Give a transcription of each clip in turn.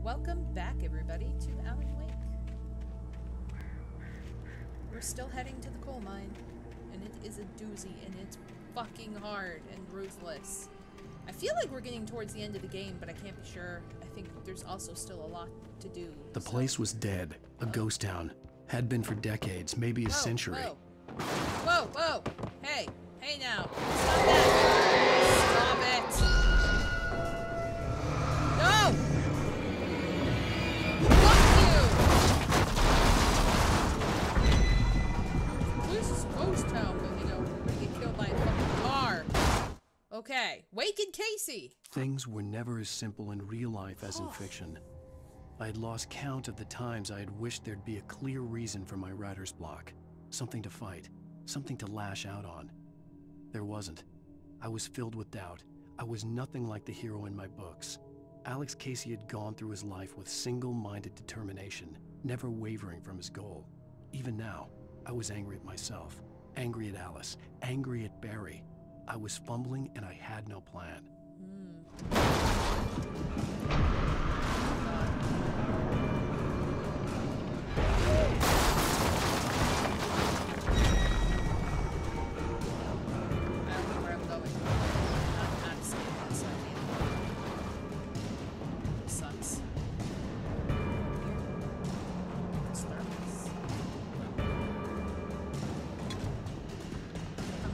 Welcome back, everybody, to Alan Wake. We're still heading to the coal mine, and it is a doozy, and it's fucking hard and ruthless. I feel like we're getting towards the end of the game, but I can't be sure. I think there's also still a lot to do. The place was dead, a ghost town. Had been for decades, maybe a century. Whoa, whoa! Hey, hey now! Stop that! Stop it! No! Fuck you! This is a ghost town, but you know, we're gonna get killed by a fucking car. Okay, Wake and Casey! Things were never as simple in real life as in fiction. I had lost count of the times I had wished there'd be a clear reason for my writer's block. Something to fight, something to lash out on. There wasn't. I was filled with doubt. I was nothing like the hero in my books. Alex Casey had gone through his life with single-minded determination, never wavering from his goal. Even now, I was angry at myself, angry at Alice, angry at Barry. I was fumbling and I had no plan.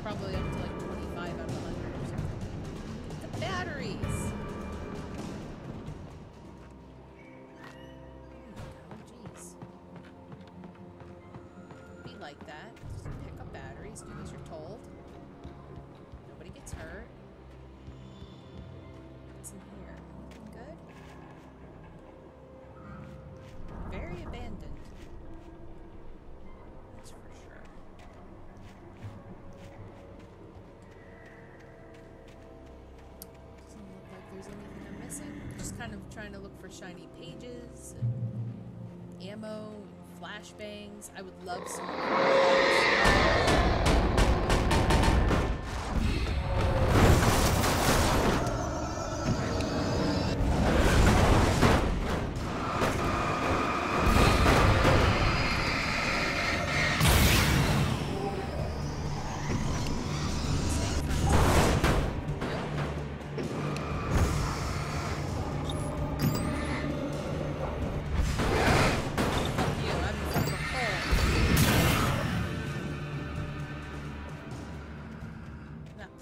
Probably up to like 25 out of 100 or something. The batteries! Oh, jeez. Be like that. Just pick up batteries, do as you're told. Nobody gets hurt. What's in here? Anything good? Very abandoned. That's for sure. There's anything I'm missing. Just kind of trying to look for shiny pages, and ammo, and flashbangs. I would love some.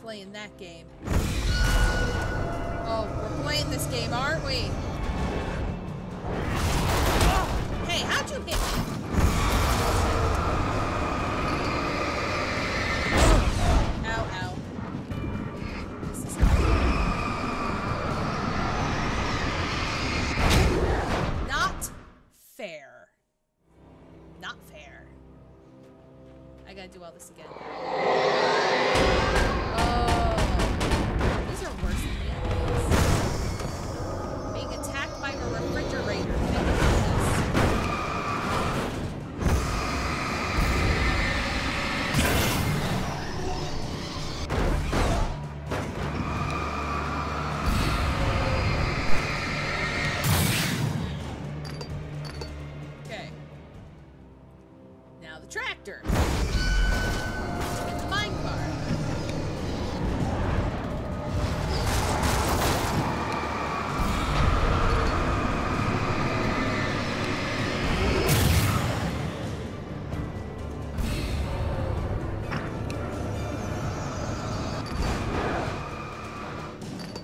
Playing that game. Oh, we're playing this game, aren't we? Oh, hey, how'd you hit me? Ow, ow. This is not fair. Not fair. I gotta do all this again. Tractor and the mine car.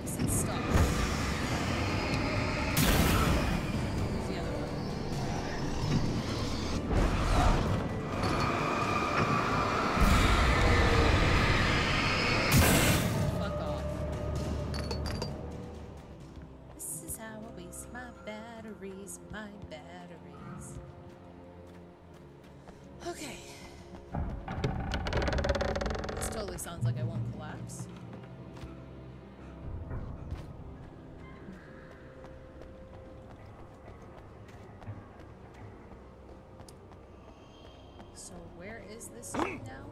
This is stuff. Where's the other one? My batteries. Okay. This totally sounds like I won't collapse. So where is this thing now?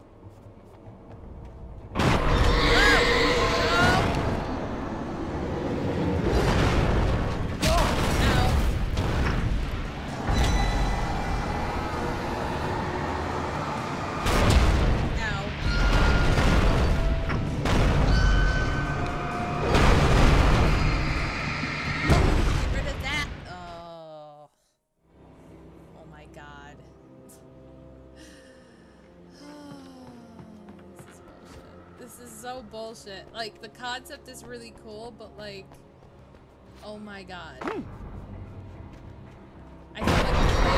bullshit. Like, the concept is really cool, but like, oh my god. I feel like I'm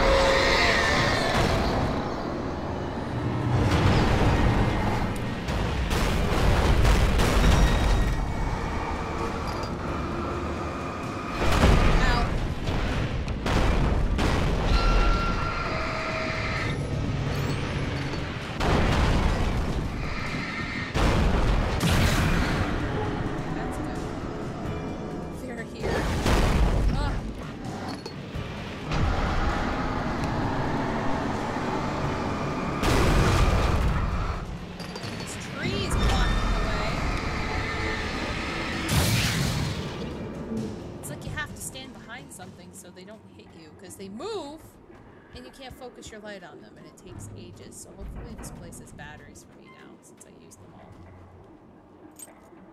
focus your light on them, and it takes ages, so hopefully this place has batteries for me now, since I used them all.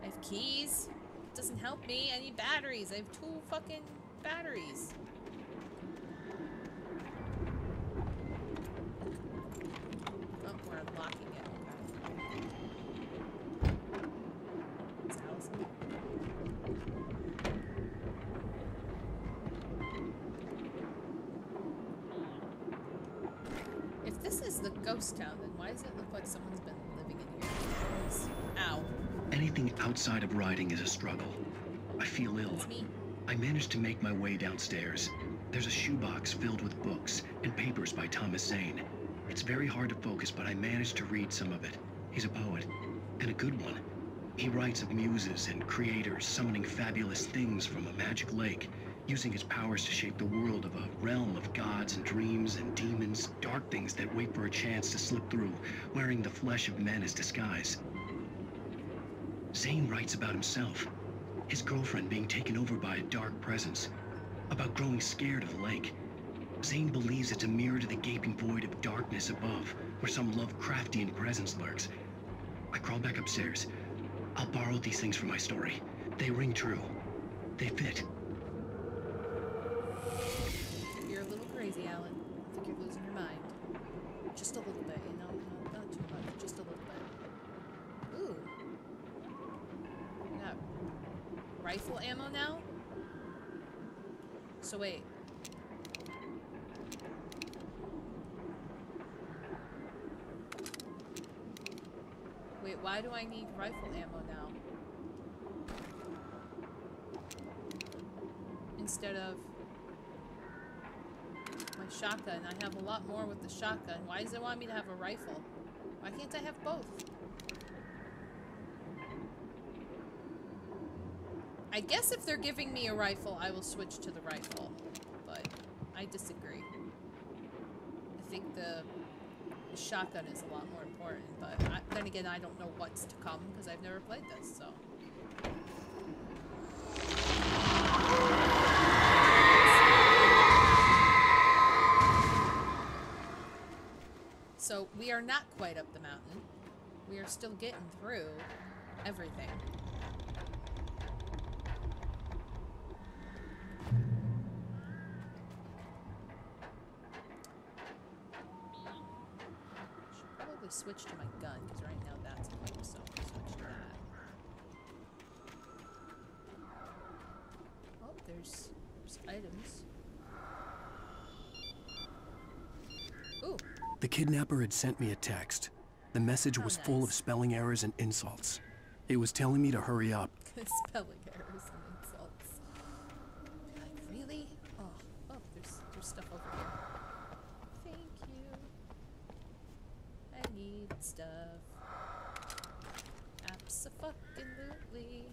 I have keys. It doesn't help me. I need batteries. I have 2 fucking batteries. Oh, we're unlocking it. Okay. It's Allison. If this is the ghost town, then why does it look like someone's been living in here? Ow. Anything outside of riding is a struggle. I feel ill. It's me. I managed to make my way downstairs. There's a shoebox filled with books and papers by Thomas Zane. It's very hard to focus, but I managed to read some of it. He's a poet, and a good one. He writes of muses and creators summoning fabulous things from a magic lake, using his powers to shape the world of a realm of gods and dreams and demons, dark things that wait for a chance to slip through, wearing the flesh of men as disguise. Zane writes about himself, his girlfriend being taken over by a dark presence, about growing scared of the lake. Zane believes it's a mirror to the gaping void of darkness above, where some Lovecraftian presence lurks. I crawl back upstairs. I'll borrow these things for my story. They ring true. They fit. You're a little crazy, Alan. I think you're losing your mind. Just a little bit, you know? Not too much, just a little bit. Ooh. We got rifle ammo now? So wait. Wait, why do I need rifle ammo now? Instead of my shotgun. I have a lot more with the shotgun. Why does it want me to have a rifle? Why can't I have both? I guess if they're giving me a rifle, I will switch to the rifle. But I disagree. I think the shotgun is a lot more important, but then again, I don't know what's to come because I've never played this, so. So we are not quite up the mountain. We are still getting through everything. Switch to my gun, because right now that's equipped, so I'll switch to that. Oh, there's items. Ooh. The kidnapper had sent me a text. The message was full of spelling errors and insults. It was telling me to hurry up. Spelling errors and insults. Like, really? Oh, there's stuff over here. I need stuff. Abso-fucking-lutely.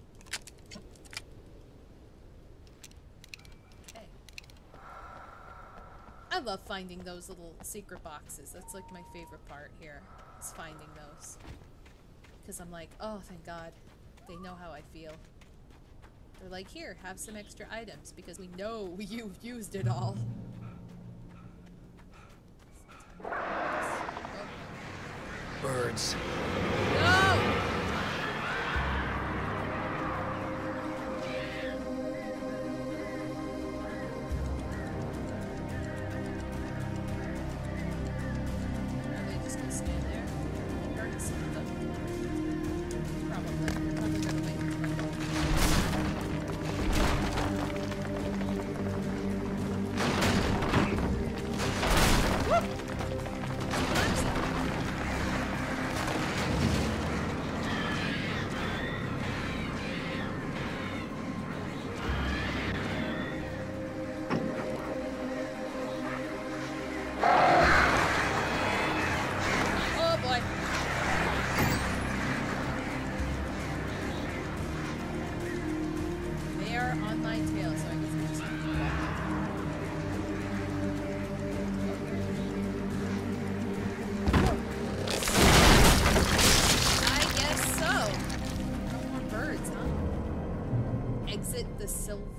Okay. I love finding those little secret boxes. That's like my favorite part here, is finding those. Because I'm like, oh, thank God. They know how I feel. They're like, here, have some extra items, because we know you've used it all. Birds. No! Are they just gonna stand there? I've heard some of them. Probably.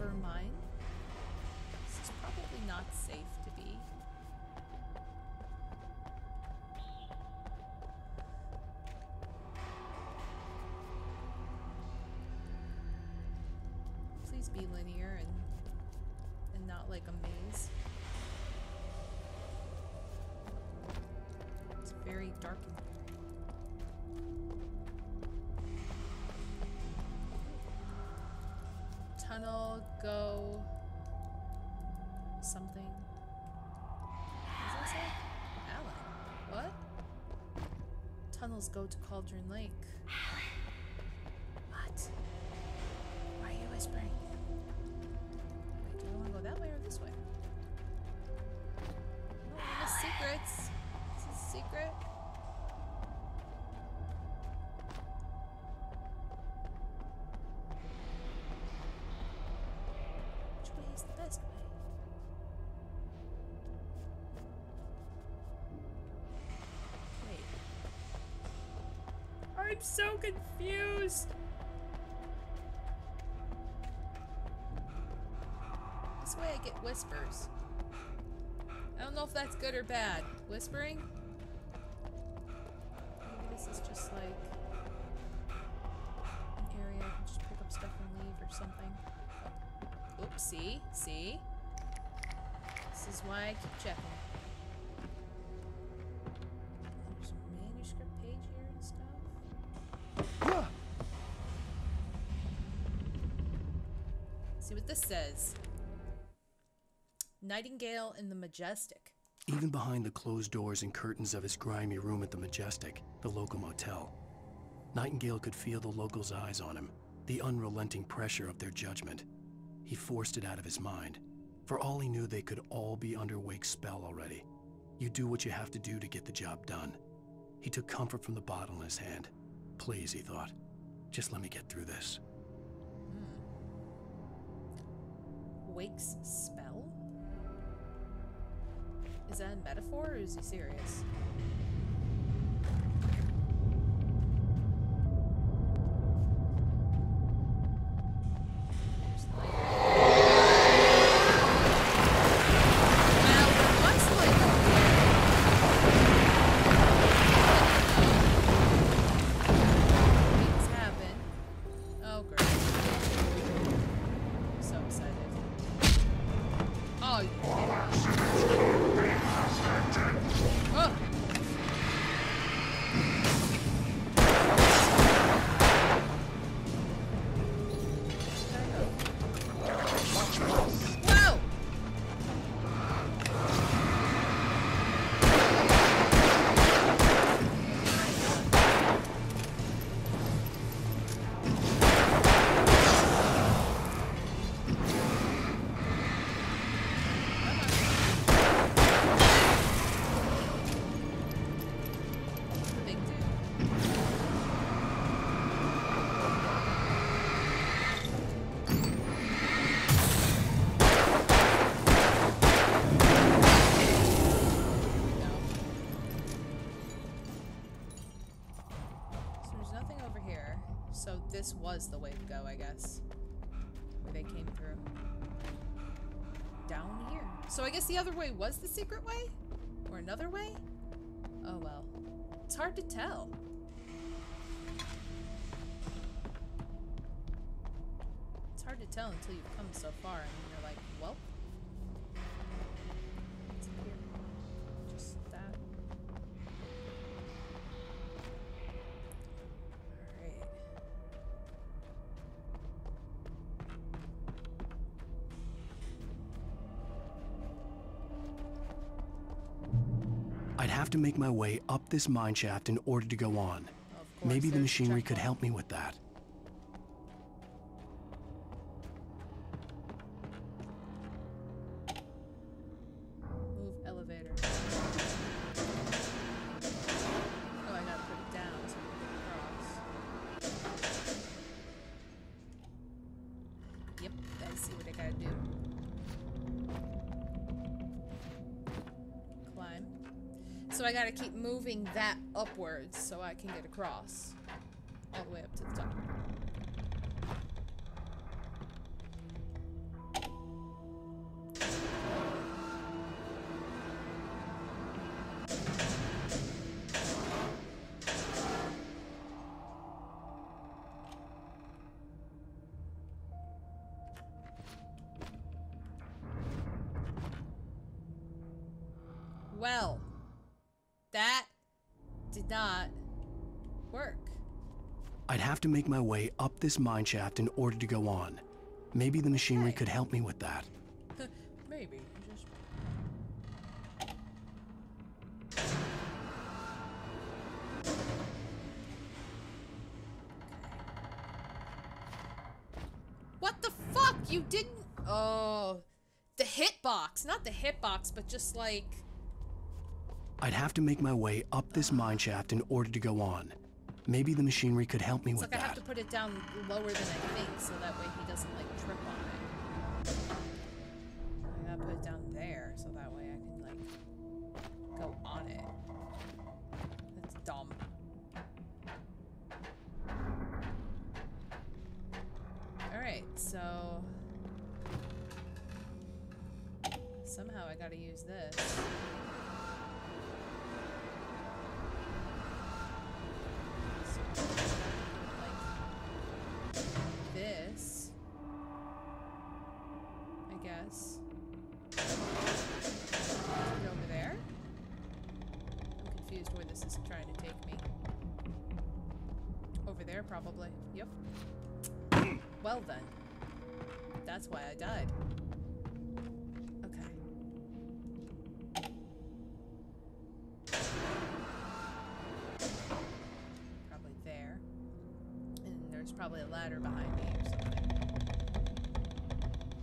copper mine. This is probably not safe to be. Please be linear and not like a maze. It's very dark in here. Tunnel, go... something. What does that say? Alan. What? Tunnels go to Cauldron Lake. What? Why are you whispering? Wait, do I want to go that way or this way? I don't want to miss secrets. Is this a secret? Which way is the best way? Wait. I'm so confused! This way I get whispers. I don't know if that's good or bad. Whispering? Maybe this is just like an area I can just pick up stuff and leave or something. Oh. Oops, see? See? This is why I keep checking. There's a manuscript page here and stuff. See what this says. Nightingale in the Majestic. Even behind the closed doors and curtains of his grimy room at the Majestic, the local motel, Nightingale could feel the locals' eyes on him, the unrelenting pressure of their judgment. He forced it out of his mind. For all he knew, they could all be under Wake's spell already. You do what you have to do to get the job done. He took comfort from the bottle in his hand. Please, he thought, just let me get through this. Wake's spell? Is that a metaphor or is he serious? So this was the way to go, I guess. Where they came through. Down here. So I guess the other way was the secret way? Or another way? Oh well. It's hard to tell. It's hard to tell until you've come so far and you're like, well. What's up here? Just that. I'd have to make my way up this mine shaft in order to go on. Of course, Maybe the machinery could checkpoint. help me with that. Move elevator. Oh, I gotta put it down so we can cross. Yep, I see what I gotta do. Climb. So I gotta keep moving that upwards so I can get across. All the way up to the top. Well, that did not work. I'd have to make my way up this mine shaft in order to go on. Maybe the machinery could help me with that. Maybe. Just... What the fuck? You didn't... Oh. The hitbox. Not the hitbox, but just like... I'd have to make my way up this mine shaft in order to go on. Maybe the machinery could help me with that. I have to put it down lower than I think, so that way he doesn't, like, trip on it. I gotta put it down there, so that way I can, like, go on it. That's dumb. Alright, so... somehow I gotta use this. This, I guess. Put it over there. I'm confused where this is trying to take me. Over there, probably. Yep. Well then. That's why I died. Okay. Probably there. And there's probably a ladder behind me or something.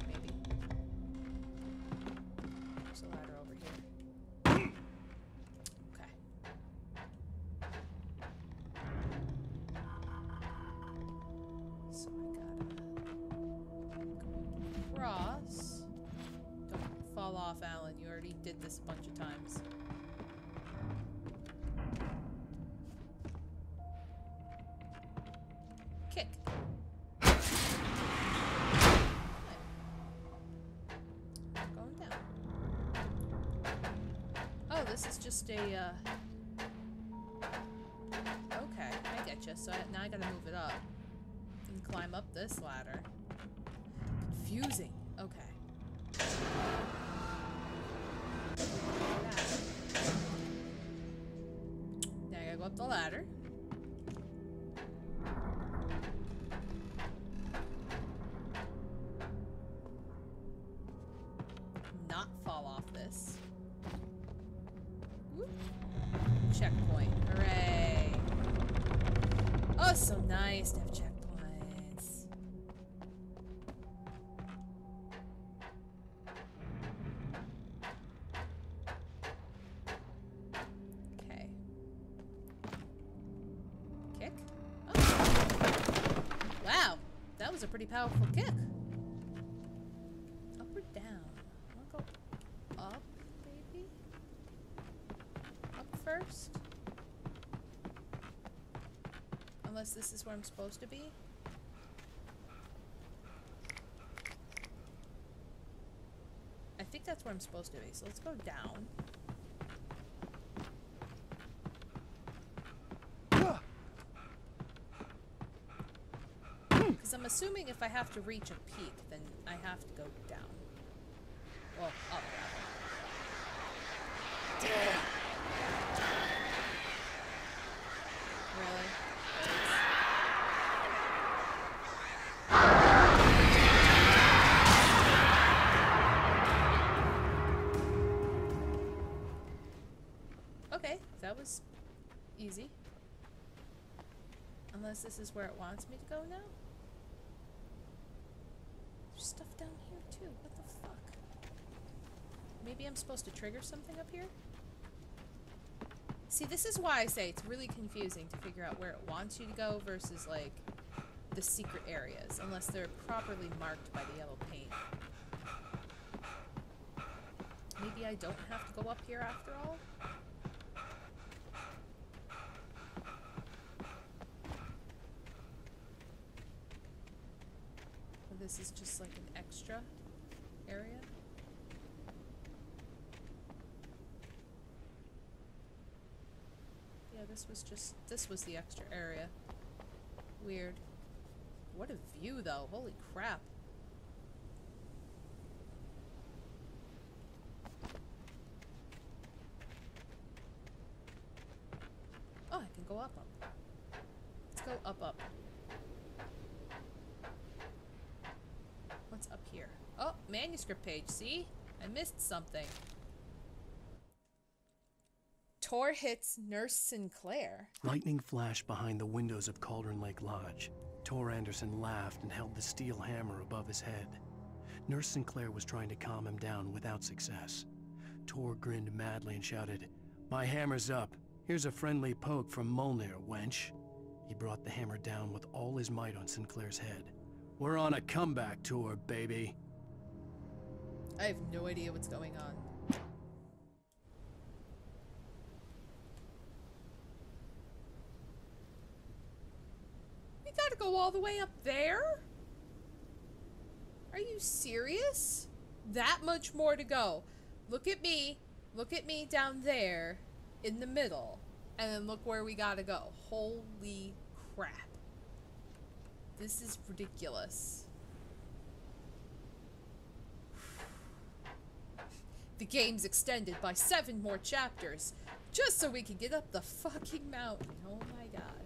Maybe. There's a ladder over here. Okay. So I gotta go across. Don't fall off, Alan. You already did this a bunch of times. Kick. Going down. Oh, this is just a, okay, I get you. So now I gotta move it up. And climb up this ladder. Confusing. Okay. Now I gotta go up the ladder. Not fall off this. Whoop. Checkpoint. Hooray. Oh, so nice to have checkpoints. Okay. Kick? Oh. Wow. That was a pretty powerful kick. Up or down? I'll go up, maybe? Up first? Unless this is where I'm supposed to be? I think that's where I'm supposed to be, so let's go down. Because I'm assuming if I have to reach a peak, then I have to go down. Well, up, rather. Really? Okay, that was easy. Unless this is where it wants me to go now? There's stuff down here too. What the fuck? Maybe I'm supposed to trigger something up here? See, this is why I say it's really confusing to figure out where it wants you to go versus, like, the secret areas, unless they're properly marked by the yellow paint. Maybe I don't have to go up here after all? Or this is just like an extra area? Yeah, this was the extra area. Weird. What a view, though. Holy crap. Go up, up. Let's go up, up. What's up here? Oh, manuscript page. See? I missed something. Tor hits Nurse Sinclair. Lightning flashed behind the windows of Cauldron Lake Lodge. Tor Anderson laughed and held the steel hammer above his head. Nurse Sinclair was trying to calm him down without success. Tor grinned madly and shouted, "My hammer's up. Here's a friendly poke from Mjolnir, wench." He brought the hammer down with all his might on Sinclair's head. "We're on a comeback tour, baby." I have no idea what's going on. We gotta go all the way up there? Are you serious? That much more to go. Look at me down there in the middle, and then look where we gotta go. Holy crap. This is ridiculous. The game's extended by 7 more chapters, just so we can get up the fucking mountain. Oh my god.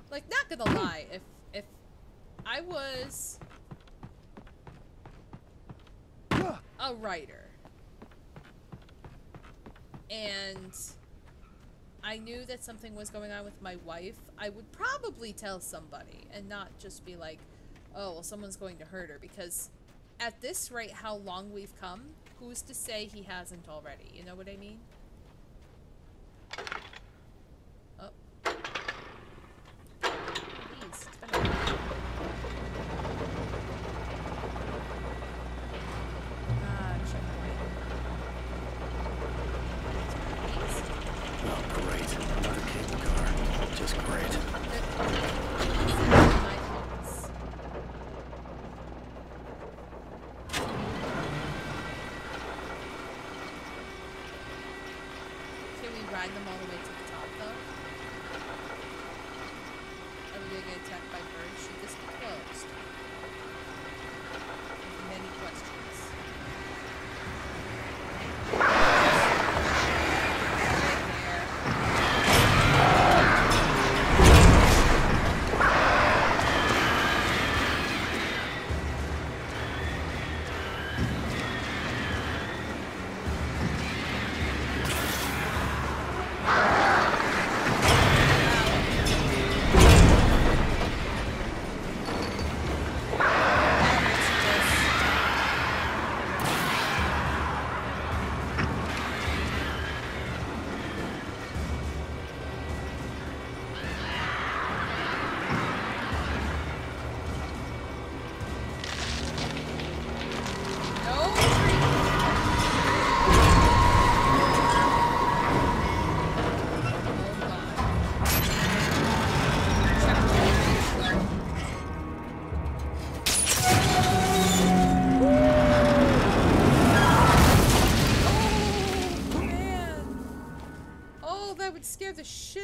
Like, not gonna lie, if I was a writer and I knew that something was going on with my wife, I would probably tell somebody and not just be like, oh, well, someone's going to hurt her, because at this rate, how long we've come, who's to say he hasn't already? You know what I mean? Oh. Please, it's been a while. Checkpoint. Oh, great. Another cable car. Just great. My thoughts. Can we ride them all the way to the top, though? Are we gonna get attacked by birds? Should this be closed? Many questions.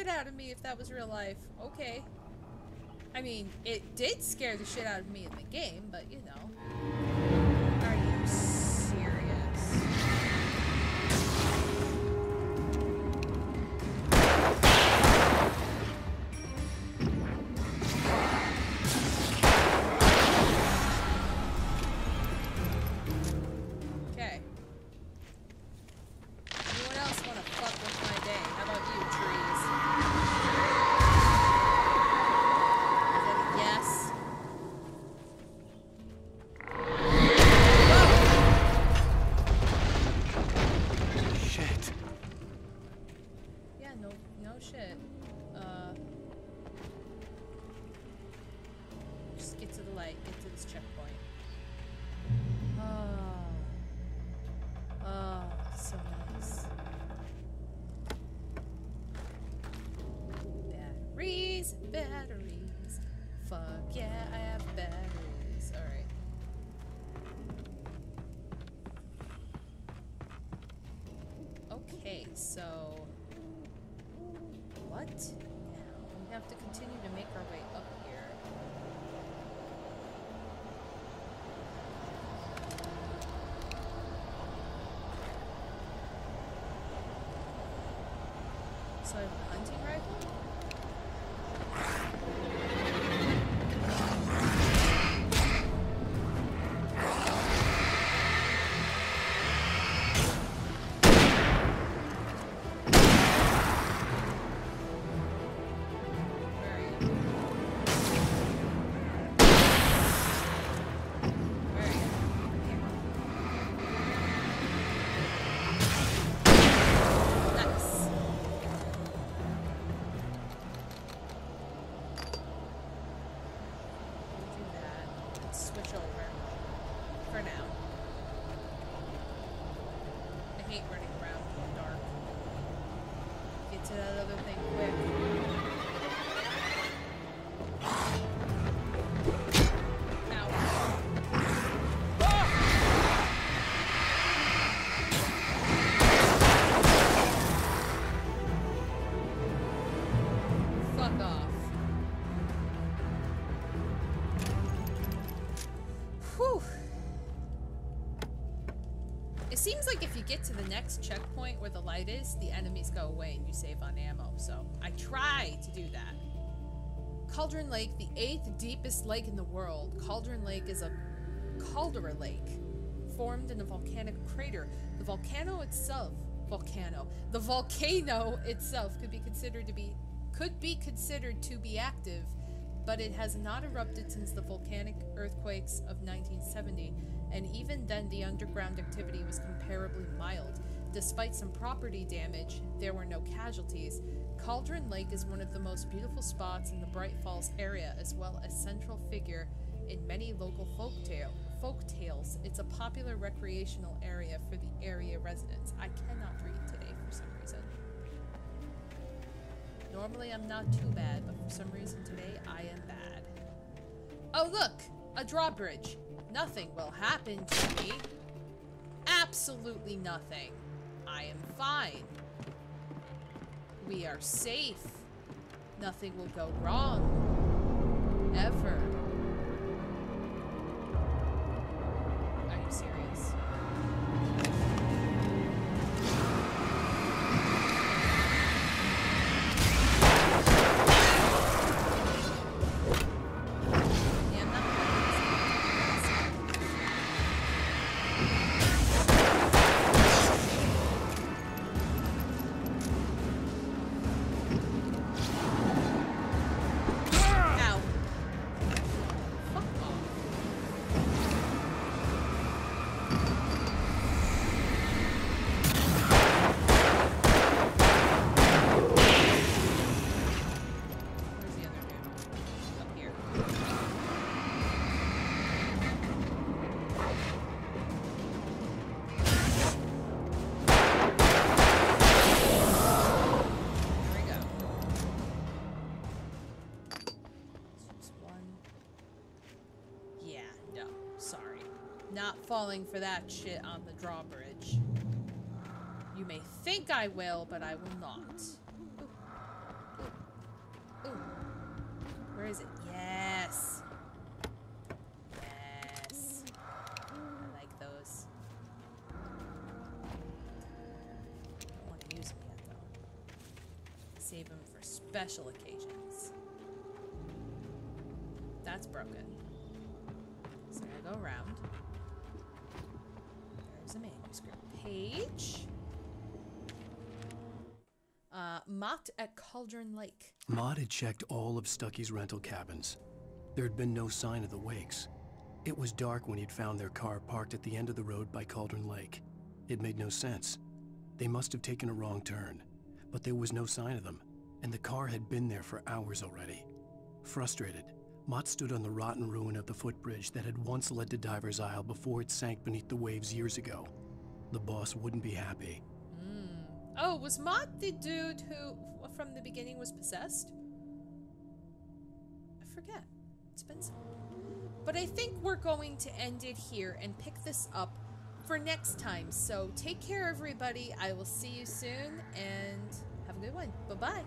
Out of me if that was real life. Okay. I mean, it did scare the shit out of me in the game, but you know. Are you serious? Okay. Anyone else want to fuck with my day? How about you, trees? Yes. Shit. Yeah, no shit. Just get to the light, get to this checkpoint. Oh, so nice. Batteries. Fuck yeah, I have batteries. Alright. Okay, so what now? We have to continue to make our way up here. So I have a hunting rifle? It seems like if you get to the next checkpoint where the light is, the enemies go away and you save on ammo, so I try to do that. Cauldron Lake, the 8th deepest lake in the world. Cauldron Lake is a caldera lake formed in a volcanic crater. The volcano itself could be considered to be active, but it has not erupted since the volcanic earthquakes of 1970, and even then the underground activity was comparably mild. Despite some property damage, there were no casualties. Cauldron Lake is one of the most beautiful spots in the Bright Falls area, as well as central figure in many local folk tales. It's a popular recreational area for the area residents. I cannot read today for some reason. Normally I'm not too bad, but for some reason today I am bad. Oh look! A drawbridge. Nothing will happen to me. Absolutely nothing. I am fine. We are safe. Nothing will go wrong. Ever. Are you serious? Not falling for that shit on the drawbridge. You may think I will, but I will not. Ooh. Ooh. Ooh. Where is it? Yes. Yes. I like those. Don't want to use them yet, though. Save them for special occasions. That's broken. So I go around. A manuscript page. Mott at Cauldron Lake. Mott had checked all of Stucky's rental cabins. There had been no sign of the Wakes. It was dark when he'd found their car parked at the end of the road by Cauldron Lake. It made no sense. They must have taken a wrong turn, but there was no sign of them, and the car had been there for hours already. Frustrated, Mott stood on the rotten ruin of the footbridge that had once led to Diver's Isle before it sank beneath the waves years ago. The boss wouldn't be happy. Oh, was Mott the dude who, from the beginning, was possessed? I forget. It's been so long. But I think we're going to end it here and pick this up for next time. So take care, everybody. I will see you soon, and have a good one. Bye-bye.